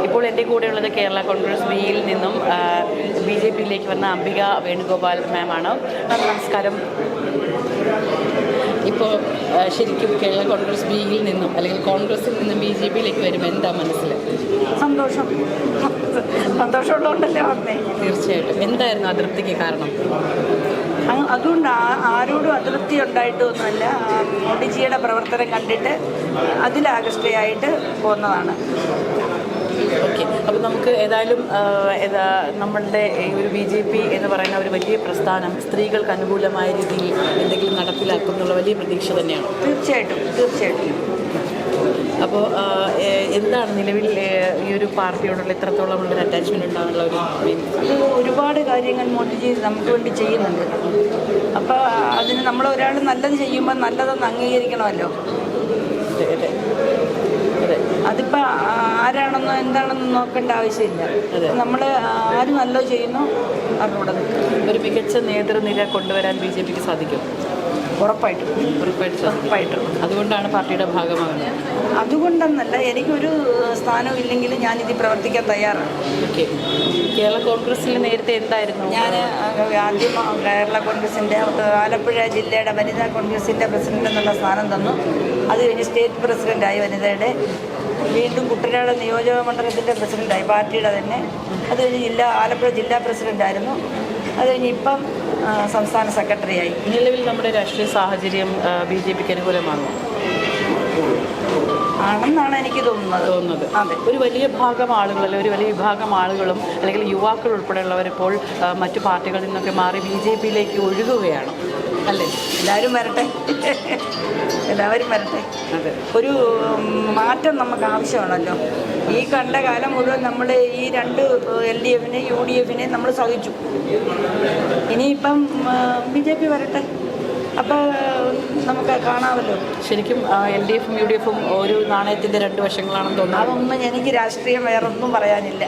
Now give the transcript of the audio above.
ഇപ്പോൾ എൻ്റെ കൂടെയുള്ളത് കേരള കോൺഗ്രസ് ബിയിൽ നിന്നും BJPയിലേക്ക് വന്ന അംബിക വേണുഗോപാൽ മാമാണ്. നമസ്കാരം. ഇപ്പോൾ ശരിക്കും കേരള കോൺഗ്രസ് ബിയിൽ നിന്നും അല്ലെങ്കിൽ കോൺഗ്രസിൽ നിന്നും BJPയിലേക്ക് വരുമ്പോൾ എന്താ മനസ്സിൽ? സന്തോഷമുള്ളതുകൊണ്ടല്ലേ വന്നേ. തീർച്ചയായിട്ടും. എന്തായിരുന്നു അതൃപ്തിക്ക് കാരണം? അതുകൊണ്ട് ആരോടും അതൃപ്തി ഉണ്ടായിട്ടൊന്നുമല്ല. മോഡിജിയുടെ പ്രവർത്തനം കണ്ടിട്ട് അതിലാകൃഷ്ടയായിട്ട് പോകുന്നതാണ്. ഓക്കെ. അപ്പോൾ നമുക്ക് ഏതായാലും നമ്മളുടെ ഈ ഒരു BJP എന്ന് പറയുന്ന ഒരു വലിയ പ്രസ്ഥാനം സ്ത്രീകൾക്ക് അനുകൂലമായ രീതിയിൽ എന്തെങ്കിലും നടപ്പിലാക്കും എന്നുള്ള വലിയ പ്രതീക്ഷ തന്നെയാണ്. തീർച്ചയായിട്ടും. അപ്പോൾ എന്താണ് നിലവിൽ ഈ ഒരു പാർട്ടിയോടുള്ള ഇത്രത്തോളം ഉള്ളൊരു അറ്റാച്ച്മെൻറ്റ് ഉണ്ടാകാനുള്ള ഒരു ഒരുപാട് കാര്യങ്ങൾ മോഡിജി നമുക്ക് വേണ്ടി ചെയ്യുന്നുണ്ട്. അപ്പോൾ അതിന് ഒരാൾ നല്ലത് ചെയ്യുമ്പോൾ നല്ലതെന്ന് അംഗീകരിക്കണമല്ലോ. അതിപ്പോൾ ആരാണെന്നോ എന്താണെന്നോ നോക്കേണ്ട ആവശ്യമില്ല. നമ്മൾ ആര് നല്ലത് ചെയ്യുന്നു അവരോട് ഒരു മികച്ച നേതൃനിര കൊണ്ടുവരാൻ BJPക്ക് സാധിക്കും. ഉറപ്പായിട്ടും. അതുകൊണ്ടാണ് പാർട്ടിയുടെ ഭാഗമാകുന്നത്. അതുകൊണ്ടെന്നല്ല, എനിക്കൊരു സ്ഥാനവും ഇല്ലെങ്കിലും ഞാനിതിൽ പ്രവർത്തിക്കാൻ തയ്യാറാണ്. ഓക്കെ. കേരള കോൺഗ്രസിൽ നേരത്തെ എന്തായിരുന്നു? ഞാൻ ആദ്യം കേരള കോൺഗ്രസിൻ്റെ ആലപ്പുഴ ജില്ലയുടെ വനിതാ കോൺഗ്രസിൻ്റെ പ്രസിഡന്റ് എന്നുള്ള സ്ഥാനം തന്നു. അത് കഴിഞ്ഞ് സ്റ്റേറ്റ് പ്രസിഡൻ്റായി വനിതയുടെ. വീണ്ടും കുട്ടനാട് നിയോജക മണ്ഡലത്തിൻ്റെ പ്രസിഡൻ്റായി പാർട്ടിയുടെ തന്നെ. അത് കഴിഞ്ഞ് ആലപ്പുഴ ജില്ലാ പ്രസിഡൻ്റായിരുന്നു. അത് കഴിഞ്ഞ് ഇപ്പം സംസ്ഥാന സെക്രട്ടറിയായി. നിലവിൽ നമ്മുടെ രാഷ്ട്രീയ സാഹചര്യം BJPക്ക് അനുകൂലമാണോ? ആണെന്നാണ് എനിക്ക് തോന്നുന്നത്. അതെ. ഒരു വലിയ ഭാഗം ആളുകൾ അല്ലെങ്കിൽ ഒരു വലിയ വിഭാഗം ആളുകളും അല്ലെങ്കിൽ യുവാക്കൾ ഉൾപ്പെടെയുള്ളവരിപ്പോൾ മറ്റു പാർട്ടികളിൽ നിന്നൊക്കെ മാറി BJPയിലേക്ക് ഒഴുകുകയാണ് അല്ലേ? എല്ലാവരും വരട്ടെ. അതെ. ഒരു മാറ്റം നമുക്ക് ആവശ്യമാണല്ലോ. ഈ കണ്ട കാലം മുഴുവൻ നമ്മൾ ഈ രണ്ട് LDFനെ UDFനെ നമ്മൾ സഹിച്ചു. ഇനിയിപ്പം BJP വരട്ടെ. അപ്പോൾ നമുക്ക് കാണാമല്ലോ. ശരിക്കും LDFും UDFും ഒരു നാണയത്തിൻ്റെ രണ്ട് വശങ്ങളാണെന്ന് തോന്നുന്നു. അതൊന്നും എനിക്ക് രാഷ്ട്രീയം വേറൊന്നും പറയാനില്ല.